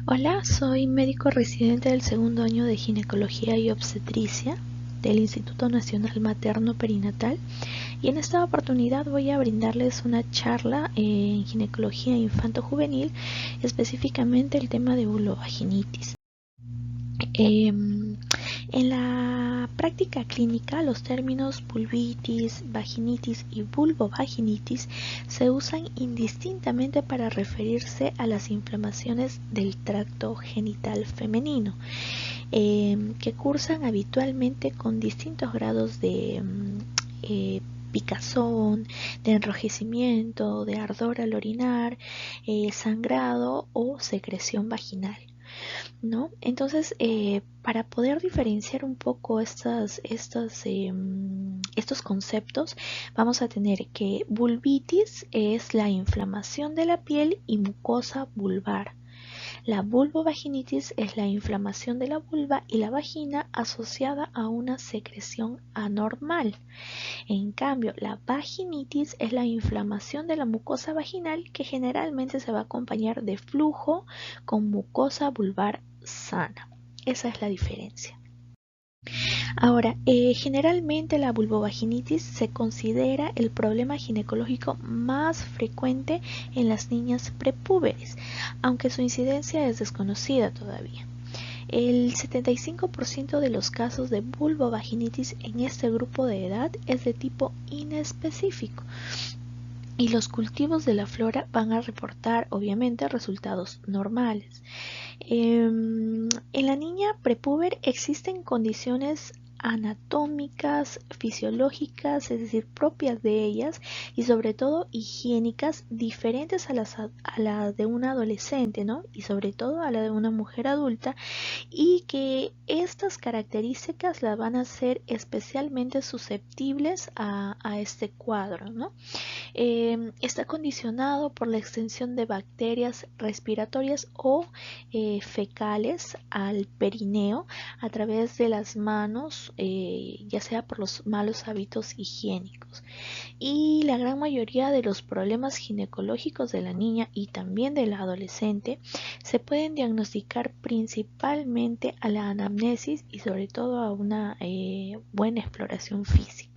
Hola, soy médico residente del segundo año de Ginecología y Obstetricia del Instituto Nacional Materno Perinatal y en esta oportunidad voy a brindarles una charla en ginecología infanto-juvenil, específicamente el tema de vulvovaginitis. En la práctica clínica, los términos vulvitis, vaginitis y vulvovaginitis se usan indistintamente para referirse a las inflamaciones del tracto genital femenino, que cursan habitualmente con distintos grados de picazón, de enrojecimiento, de ardor al orinar, sangrado o secreción vaginal, ¿no? Entonces, para poder diferenciar un poco estos conceptos, vamos a tener que vulvitis es la inflamación de la piel y mucosa vulvar. La vulvovaginitis es la inflamación de la vulva y la vagina asociada a una secreción anormal. En cambio, la vaginitis es la inflamación de la mucosa vaginal que generalmente se va a acompañar de flujo con mucosa vulvar sana. Esa es la diferencia. Ahora, generalmente la vulvovaginitis se considera el problema ginecológico más frecuente en las niñas prepúberes, aunque su incidencia es desconocida todavía. El 75% de los casos de vulvovaginitis en este grupo de edad es de tipo inespecífico y los cultivos de la flora van a reportar obviamente resultados normales. En la niña prepúber existen condiciones anatómicas, fisiológicas, es decir, propias de ellas y sobre todo higiénicas diferentes a la de un adolescente, ¿no? Y sobre todo a la de una mujer adulta, y que estas características la van a hacer especialmente susceptibles a este cuadro, ¿no? Está condicionado por la extensión de bacterias respiratorias o fecales al perineo a través de las manos, ya sea por los malos hábitos higiénicos. Y la gran mayoría de los problemas ginecológicos de la niña y también de la adolescente se pueden diagnosticar principalmente a la anamnesis y sobre todo a una buena exploración física.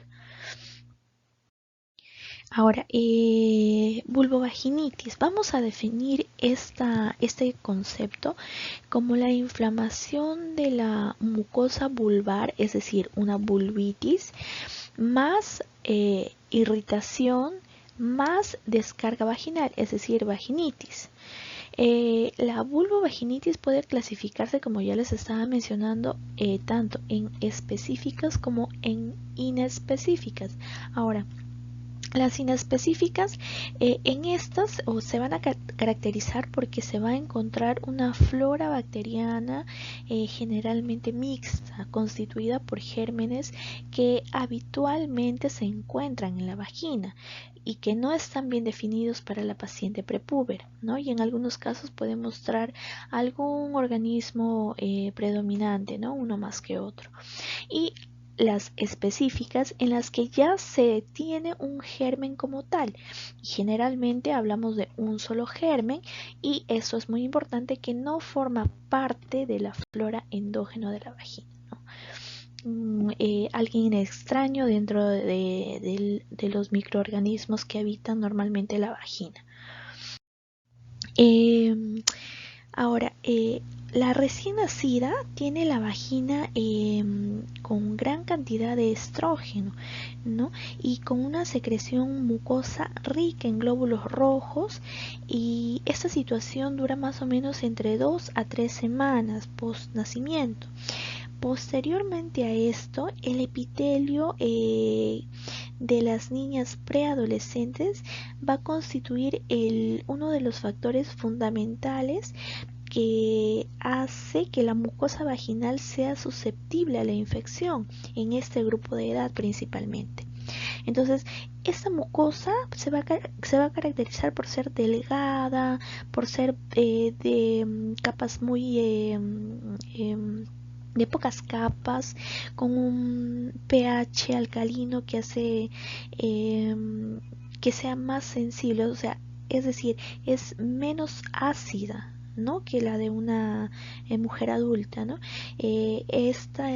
Ahora, vulvovaginitis. Vamos a definir este concepto como la inflamación de la mucosa vulvar, es decir, una vulvitis, más irritación, más descarga vaginal, es decir, vaginitis. La vulvovaginitis puede clasificarse, como ya les estaba mencionando, tanto en específicas como en inespecíficas. Ahora, las inespecíficas, en estas se van a caracterizar porque se va a encontrar una flora bacteriana generalmente mixta, constituida por gérmenes que habitualmente se encuentran en la vagina y que no están bien definidos para la paciente prepúbera, ¿no? Y en algunos casos puede mostrar algún organismo predominante, ¿no? Uno más que otro. Y las específicas en las que ya se tiene un germen como tal. Generalmente hablamos de un solo germen y eso es muy importante, que no forma parte de la flora endógena de la vagina, ¿no? Alguien extraño dentro de los microorganismos que habitan normalmente la vagina. Ahora, la recién nacida tiene la vagina con gran cantidad de estrógeno, ¿no? Y con una secreción mucosa rica en glóbulos rojos, y esta situación dura más o menos entre 2 a 3 semanas post nacimiento. Posteriormente a esto, el epitelio de las niñas preadolescentes va a constituir uno de los factores fundamentales que hace que la mucosa vaginal sea susceptible a la infección en este grupo de edad principalmente. Entonces, esta mucosa se va a caracterizar por ser delgada, por ser de capas muy de pocas capas, con un pH alcalino que hace que sea más sensible, o sea, es decir, es menos ácida, ¿no? que la de una mujer adulta, ¿no? Esta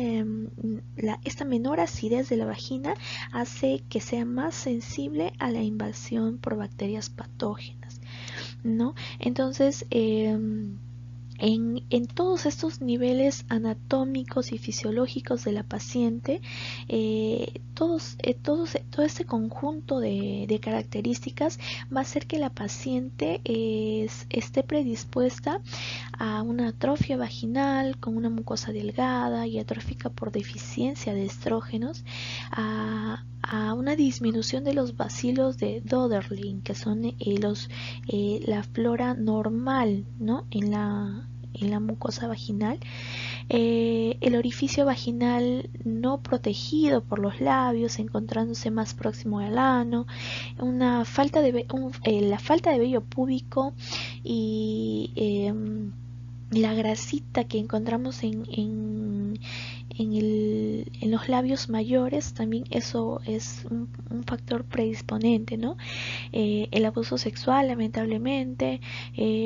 menor acidez de la vagina hace que sea más sensible a la invasión por bacterias patógenas, ¿no? Entonces, en todos estos niveles anatómicos y fisiológicos de la paciente, todo este conjunto de características va a hacer que la paciente esté predispuesta a una atrofia vaginal con una mucosa delgada y atrófica por deficiencia de estrógenos, a una disminución de los bacilos de Doederling, que son la flora normal, ¿no? en la mucosa vaginal, el orificio vaginal no protegido por los labios, encontrándose más próximo al ano, la falta de vello púbico y la grasita que encontramos en los labios mayores, también eso es un factor predisponente, ¿no? El abuso sexual, lamentablemente,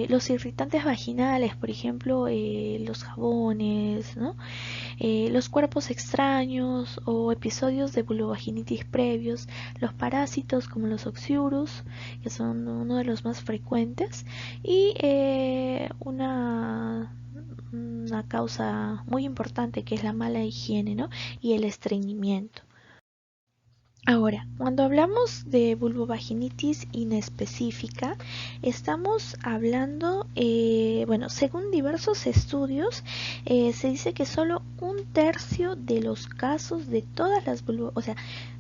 los irritantes vaginales, por ejemplo, los jabones, ¿no? Los cuerpos extraños o episodios de vulvovaginitis previos, los parásitos como los oxiurus, que son uno de los más frecuentes, y una causa muy importante que es la mala higiene, ¿no? y el estreñimiento. Ahora, cuando hablamos de vulvovaginitis inespecífica, estamos hablando, bueno, según diversos estudios, se dice que solo un tercio de los casos de todas las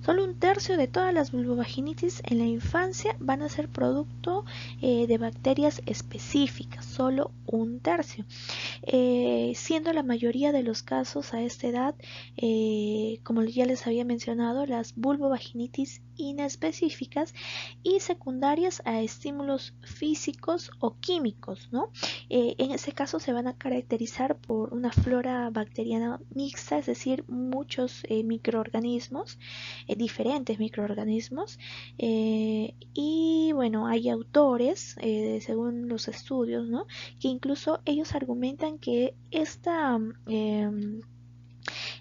solo un tercio de todas las vulvovaginitis en la infancia van a ser producto de bacterias específicas, solo un tercio. Siendo la mayoría de los casos a esta edad, como ya les había mencionado, las vulvovaginitis inespecíficas y secundarias a estímulos físicos o químicos, ¿no? En ese caso se van a caracterizar por una flora bacteriana mixta, es decir, muchos microorganismos, diferentes microorganismos, y bueno, hay autores, según los estudios, ¿no? que incluso ellos argumentan que esta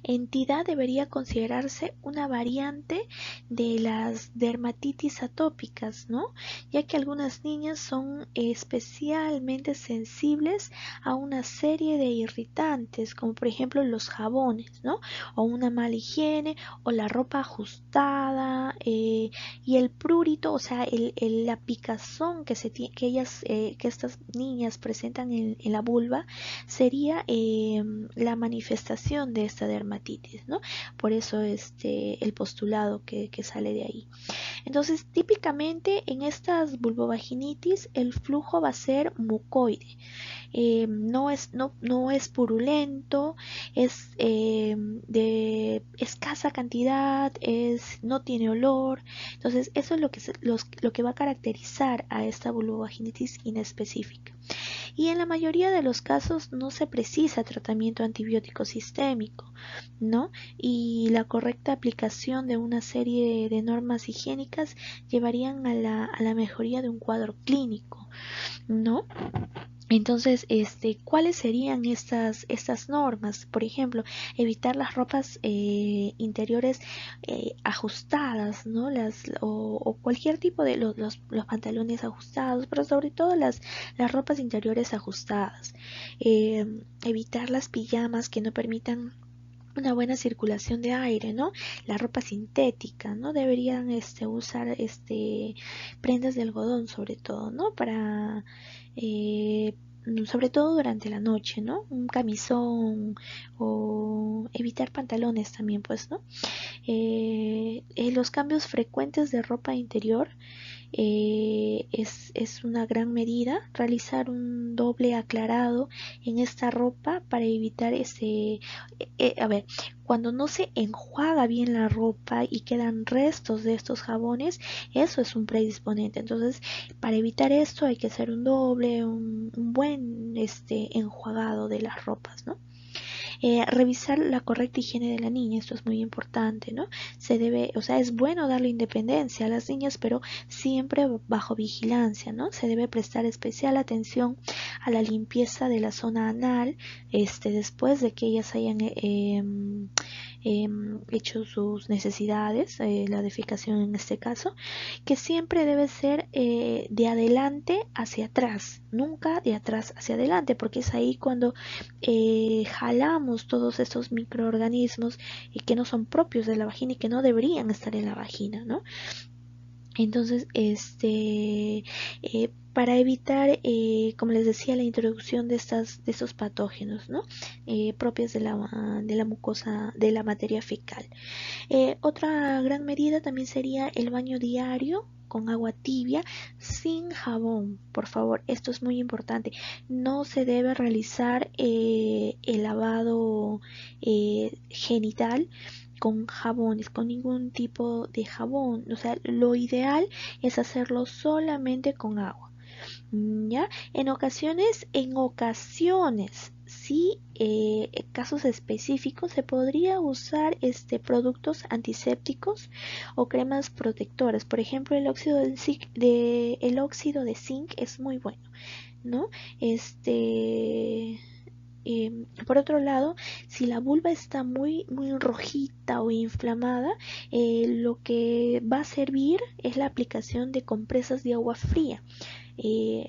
entidad debería considerarse una variante de las dermatitis atópicas, ¿no? Ya que algunas niñas son especialmente sensibles a una serie de irritantes, como por ejemplo los jabones, ¿no? O una mala higiene, o la ropa ajustada, y el prurito, o sea, la picazón que que estas niñas presentan en la vulva, sería la manifestación de esta dermatitis, ¿no? Por eso el postulado que sale de ahí. Entonces, típicamente en estas vulvovaginitis el flujo va a ser mucoide. No es purulento, es de escasa cantidad, no tiene olor. Entonces, eso es lo que va a caracterizar a esta vulvovaginitis inespecífica. Y en la mayoría de los casos no se precisa tratamiento antibiótico sistémico, ¿no? Y la correcta aplicación de una serie de normas higiénicas llevarían a la mejoría de un cuadro clínico, ¿no? Entonces, ¿cuáles serían estas normas? Por ejemplo, evitar las ropas interiores ajustadas, ¿no? O cualquier tipo de los pantalones ajustados, pero sobre todo las ropas interiores ajustadas. Evitar las pijamas que no permitan una buena circulación de aire, ¿no? La ropa sintética, ¿no? Deberían usar prendas de algodón sobre todo, ¿no? Para sobre todo durante la noche, ¿no? Un camisón o evitar pantalones también, pues, ¿no? Los cambios frecuentes de ropa interior es una gran medida. Realizar un doble aclarado en esta ropa para evitar a ver, cuando no se enjuaga bien la ropa y quedan restos de estos jabones, eso es un predisponente. Entonces, para evitar esto hay que hacer un doble, un buen enjuagado de las ropas, ¿no? Revisar la correcta higiene de la niña, esto es muy importante, ¿no? Se debe, o sea, es bueno darle independencia a las niñas, pero siempre bajo vigilancia, ¿no? Se debe prestar especial atención a la limpieza de la zona anal, después de que ellas hayan hecho sus necesidades, la defecación en este caso, que siempre debe ser de adelante hacia atrás, nunca de atrás hacia adelante, porque es ahí cuando jalamos todos estos microorganismos que no son propios de la vagina y que no deberían estar en la vagina, ¿no? Entonces, para evitar, como les decía, la introducción de estos patógenos, ¿no? Propios de la mucosa, de la materia fecal. Otra gran medida también sería el baño diario con agua tibia sin jabón. Por favor, esto es muy importante. No se debe realizar el lavado genital con jabones, con ningún tipo de jabón. O sea, lo ideal es hacerlo solamente con agua. ¿Ya? En ocasiones, sí, en casos específicos se podría usar productos antisépticos o cremas protectoras. Por ejemplo, el óxido de zinc es muy bueno, ¿no? Por otro lado, si la vulva está muy rojita o inflamada, lo que va a servir es la aplicación de compresas de agua fría.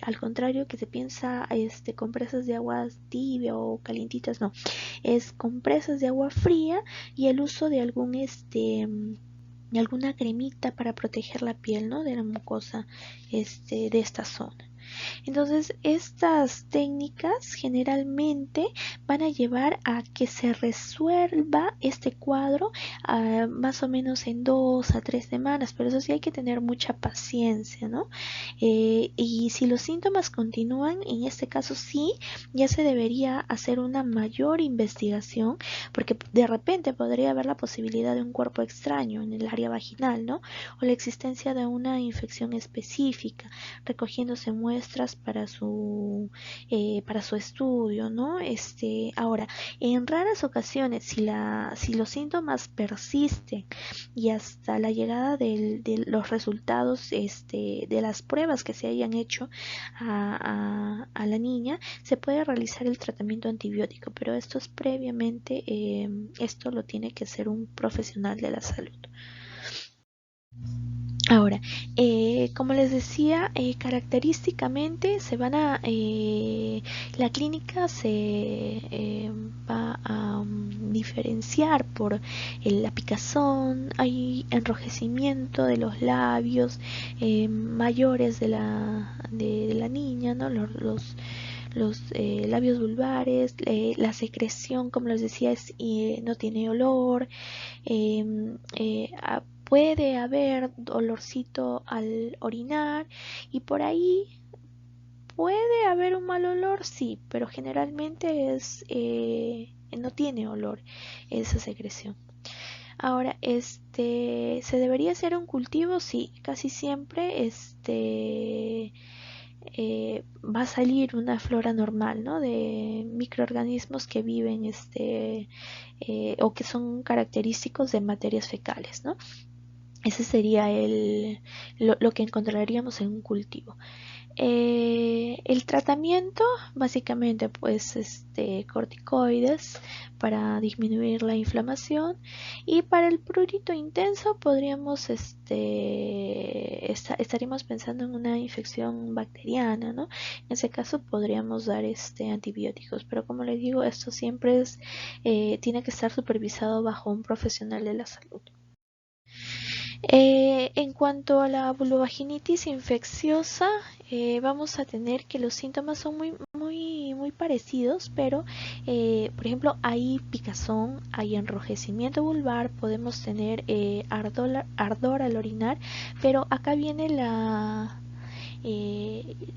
Al contrario que se piensa compresas de agua tibia o calientitas, no, es compresas de agua fría y el uso de de alguna cremita para proteger la piel, ¿no? De la mucosa de esta zona. Entonces, estas técnicas generalmente van a llevar a que se resuelva este cuadro más o menos en 2 a 3 semanas, pero eso sí hay que tener mucha paciencia, ¿no? Y si los síntomas continúan, en este caso sí, ya se debería hacer una mayor investigación, porque de repente podría haber la posibilidad de un cuerpo extraño en el área vaginal, ¿no? O la existencia de una infección específica, recogiéndose muestras para su estudio, ¿no? Ahora, en raras ocasiones, si los síntomas persisten y hasta la llegada de los resultados de las pruebas que se hayan hecho a la niña, se puede realizar el tratamiento antibiótico, pero esto es previamente, esto lo tiene que hacer un profesional de la salud. Ahora, como les decía, característicamente la clínica se va a diferenciar por la picazón, hay enrojecimiento de los labios mayores de la niña, ¿no? Los labios vulvares, la secreción, como les decía, no tiene olor, puede haber olorcito al orinar y por ahí puede haber un mal olor, sí, pero generalmente no tiene olor esa secreción. Ahora, ¿se debería hacer un cultivo? Sí, casi siempre va a salir una flora normal, ¿no? De microorganismos que viven o que son característicos de materias fecales, ¿no? Ese sería lo que encontraríamos en un cultivo. El tratamiento, básicamente, pues, corticoides para disminuir la inflamación, y para el prurito intenso podríamos, estaríamos pensando en una infección bacteriana, ¿no? En ese caso podríamos dar antibióticos, pero como les digo, esto siempre tiene que estar supervisado bajo un profesional de la salud. En cuanto a la vulvovaginitis infecciosa, vamos a tener que los síntomas son muy parecidos, pero por ejemplo hay picazón, hay enrojecimiento vulvar, podemos tener ardor al orinar, pero acá viene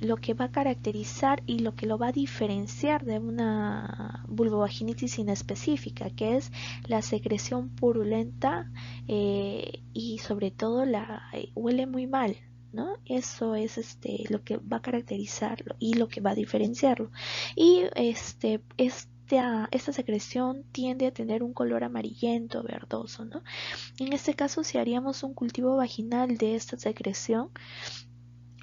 lo que va a caracterizar y lo que lo va a diferenciar de una vulvovaginitis inespecífica, que es la secreción purulenta y sobre todo huele muy mal, ¿no? Eso es lo que va a caracterizarlo y lo que va a diferenciarlo. Y esta secreción tiende a tener un color amarillento, verdoso, ¿no? En este caso, si haríamos un cultivo vaginal de esta secreción,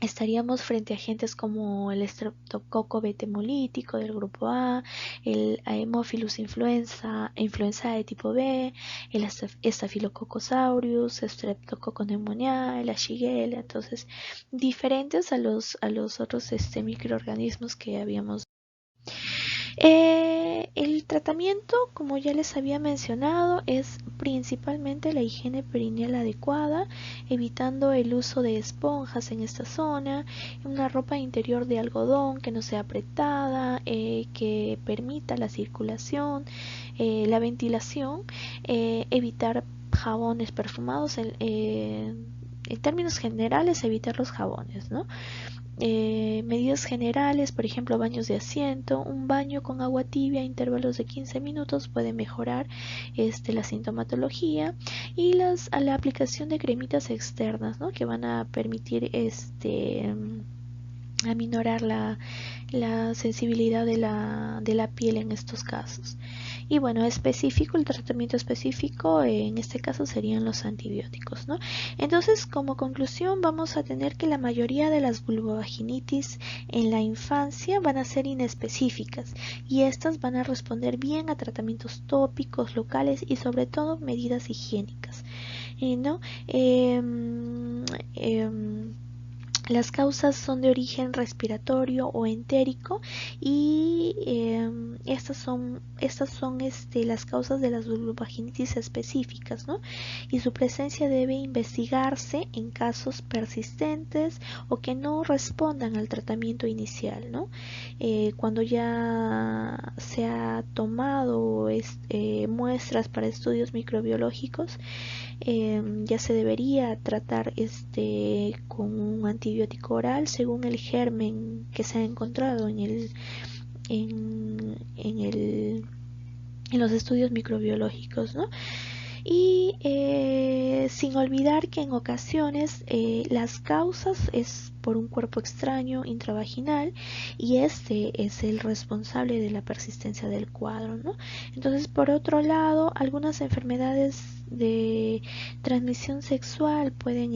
estaríamos frente a agentes como el Streptococcus betemolítico del grupo A, el Haemophilus influenza de tipo B, el Staphylococcus aureus, Streptococcus pneumoniae, la Shigella, entonces diferentes a los otros microorganismos que habíamos. El tratamiento, como ya les había mencionado, es principalmente la higiene perineal adecuada, evitando el uso de esponjas en esta zona, una ropa interior de algodón que no sea apretada, que permita la circulación, la ventilación, evitar jabones perfumados, en términos generales evitar los jabones, ¿no? Medidas generales, por ejemplo, baños de asiento, un baño con agua tibia a intervalos de 15 minutos puede mejorar la sintomatología, y la aplicación de cremitas externas, ¿no? Que van a permitir aminorar la sensibilidad de la piel en estos casos. Y bueno, el tratamiento específico en este caso serían los antibióticos, ¿no? Entonces, como conclusión, vamos a tener que la mayoría de las vulvovaginitis en la infancia van a ser inespecíficas, y estas van a responder bien a tratamientos tópicos, locales y sobre todo medidas higiénicas, ¿no? Las causas son de origen respiratorio o entérico, y estas son las causas de las vulvovaginitis específicas, ¿no? Y su presencia debe investigarse en casos persistentes o que no respondan al tratamiento inicial, ¿no? Cuando ya se ha tomado muestras para estudios microbiológicos, ya se debería tratar con un antibiótico oral según el germen que se ha encontrado en los estudios microbiológicos, ¿no? Y sin olvidar que en ocasiones las causas es por un cuerpo extraño intravaginal, y este es el responsable de la persistencia del cuadro, ¿no? Entonces, por otro lado, algunas enfermedades de transmisión sexual pueden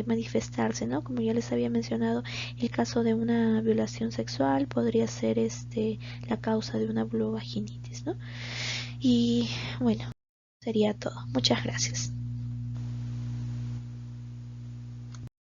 manifestarse, ¿no? Como ya les había mencionado, el caso de una violación sexual podría ser la causa de una vulvovaginitis, ¿no? Y bueno, sería todo. Muchas gracias.